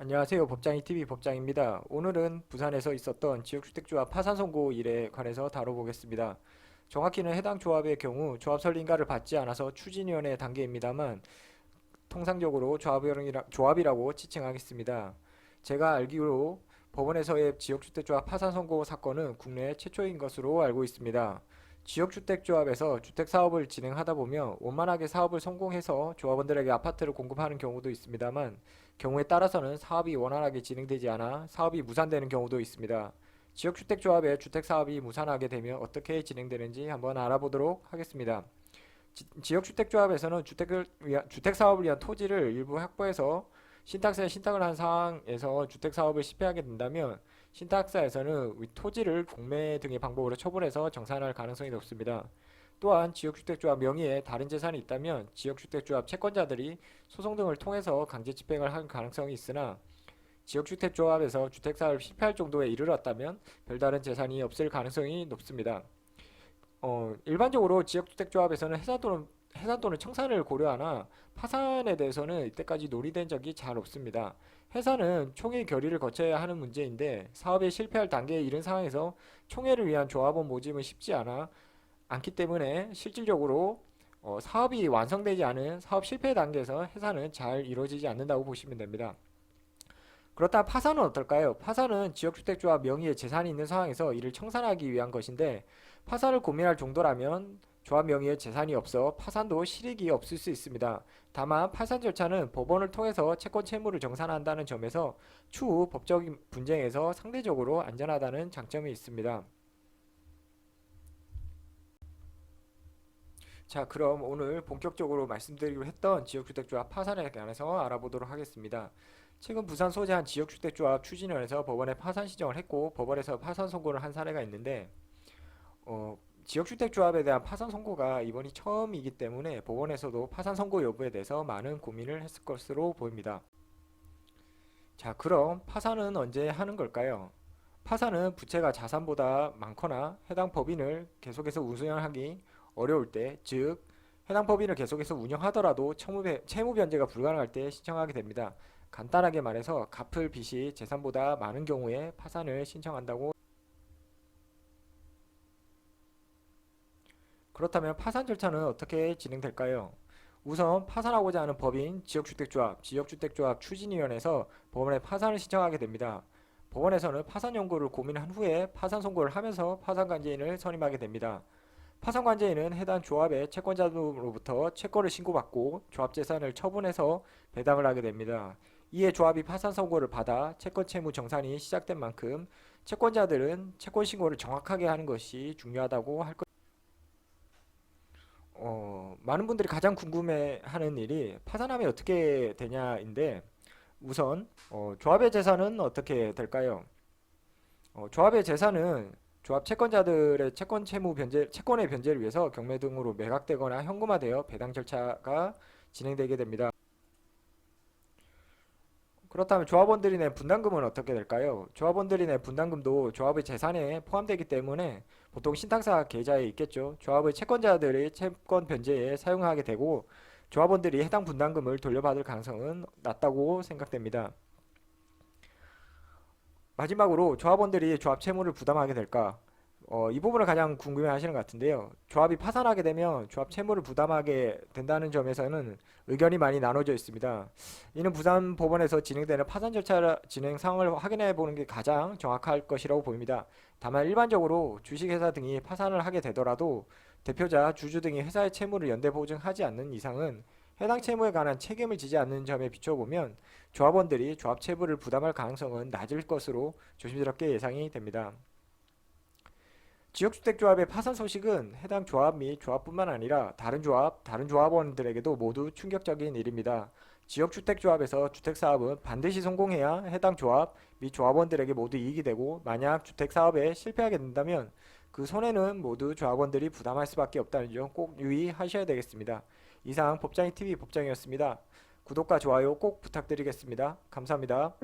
안녕하세요. 법장이TV 법장입니다. 오늘은 부산에서 있었던 지역주택조합 파산 선고 일에 관해서 다뤄보겠습니다. 정확히는 해당 조합의 경우 조합 설립인가를 받지 않아서 추진위원회 단계입니다만 통상적으로 조합이라고 지칭하겠습니다. 제가 알기로 법원에서의 지역주택조합 파산 선고 사건은 국내 최초인 것으로 알고 있습니다. 지역주택조합에서 주택사업을 진행하다 보면 원만하게 사업을 성공해서 조합원들에게 아파트를 공급하는 경우도 있습니다만 경우에 따라서는 사업이 원활하게 진행되지 않아 사업이 무산되는 경우도 있습니다. 지역주택조합의 주택사업이 무산하게 되면 어떻게 진행되는지 한번 알아보도록 하겠습니다. 지역주택조합에서는 주택사업을 위한 토지를 일부 확보해서 신탁사에 신탁을 한 상황에서 주택사업을 실패하게 된다면 신탁사에서는 토지를 공매 등의 방법으로 처분해서 정산할 가능성이 높습니다. 또한 지역주택조합 명의의 다른 재산이 있다면 지역주택조합 채권자들이 소송 등을 통해서 강제 집행을 할 가능성이 있으나 지역주택조합에서 주택사업을 실패할 정도에 이르렀다면 별다른 재산이 없을 가능성이 높습니다. 일반적으로 지역주택조합에서는 해산 또는 청산을 고려하나 파산에 대해서는 이때까지 논의된 적이 잘 없습니다. 해산은 총회 결의를 거쳐야 하는 문제인데 사업에 실패할 단계에 이른 상황에서 총회를 위한 조합원 모집은 쉽지 않기 때문에 실질적으로 사업이 완성되지 않은 사업 실패 단계에서 해산은 잘 이루어지지 않는다고 보시면 됩니다. 그렇다면 파산은 어떨까요? 파산은 지역주택조합 명의의 재산이 있는 상황에서 이를 청산하기 위한 것인데 파산을 고민할 정도라면 조합 명의의 재산이 없어 파산도 실익이 없을 수 있습니다. 다만 파산 절차는 법원을 통해서 채권 채무를 정산한다는 점에서 추후 법적인 분쟁에서 상대적으로 안전하다는 장점이 있습니다. 자, 그럼 오늘 본격적으로 말씀드리기로 했던 지역주택조합 파산에 관해서 알아보도록 하겠습니다. 최근 부산 소재 한 지역주택조합 추진위원회에서 법원에 파산 신청을 했고 법원에서 파산 선고를 한 사례가 있는데 지역주택조합에 대한 파산 선고가 이번이 처음이기 때문에 법원에서도 파산 선고 여부에 대해서 많은 고민을 했을 것으로 보입니다. 자, 그럼 파산은 언제 하는 걸까요? 파산은 부채가 자산보다 많거나 해당 법인을 계속해서 운영하기 어려울 때, 즉 해당 법인을 계속해서 운영하더라도 채무 변제가 불가능할 때 신청하게 됩니다. 간단하게 말해서 갚을 빚이 재산보다 많은 경우에 파산을 신청한다고. 그렇다면 파산 절차는 어떻게 진행될까요? 우선 파산하고자 하는 법인, 지역주택조합 추진위원회에서 법원에 파산을 신청하게 됩니다. 법원에서는 파산 연구를 고민한 후에 파산 선고를 하면서 파산관계인을 선임하게 됩니다. 파산관제인은 해당 조합의 채권자로부터 채권을 신고받고 조합 재산을 처분해서 배당을 하게 됩니다. 이에 조합이 파산 선고를 받아 채권 채무 정산이 시작된 만큼 채권자들은 채권 신고를 정확하게 하는 것이 중요하다고 할 것. 많은 분들이 가장 궁금해하는 일이 파산하면 어떻게 되냐인데 우선 조합의 재산은 어떻게 될까요? 조합의 재산은 조합 채권자들의 채권의 변제를 위해서 경매 등으로 매각되거나 현금화되어 배당 절차가 진행되게 됩니다. 그렇다면 조합원들이 낸 분담금은 어떻게 될까요? 조합원들이 낸 분담금도 조합의 재산에 포함되기 때문에 보통 신탁사 계좌에 있겠죠. 조합의 채권자들이 채권 변제에 사용하게 되고 조합원들이 해당 분담금을 돌려받을 가능성은 낮다고 생각됩니다. 마지막으로 조합원들이 조합 채무를 부담하게 될까? 이 부분을 가장 궁금해 하시는 것 같은데요. 조합이 파산하게 되면 조합 채무를 부담하게 된다는 점에서는 의견이 많이 나눠져 있습니다. 이는 부산 법원에서 진행되는 파산 절차 진행 상황을 확인해 보는 게 가장 정확할 것이라고 보입니다. 다만 일반적으로 주식회사 등이 파산을 하게 되더라도 대표자, 주주 등이 회사의 채무를 연대 보증하지 않는 이상은 해당 채무에 관한 책임을 지지 않는 점에 비춰보면 조합원들이 조합 채무를 부담할 가능성은 낮을 것으로 조심스럽게 예상이 됩니다. 지역주택조합의 파산 소식은 해당 조합 및 조합뿐만 아니라 다른 조합원들에게도 모두 충격적인 일입니다. 지역주택조합에서 주택사업은 반드시 성공해야 해당 조합 및 조합원들에게 모두 이익이 되고 만약 주택사업에 실패하게 된다면 그 손해는 모두 조합원들이 부담할 수밖에 없다는 점 꼭 유의하셔야 되겠습니다. 이상 법장이TV 법장이었습니다. 구독과 좋아요 꼭 부탁드리겠습니다. 감사합니다.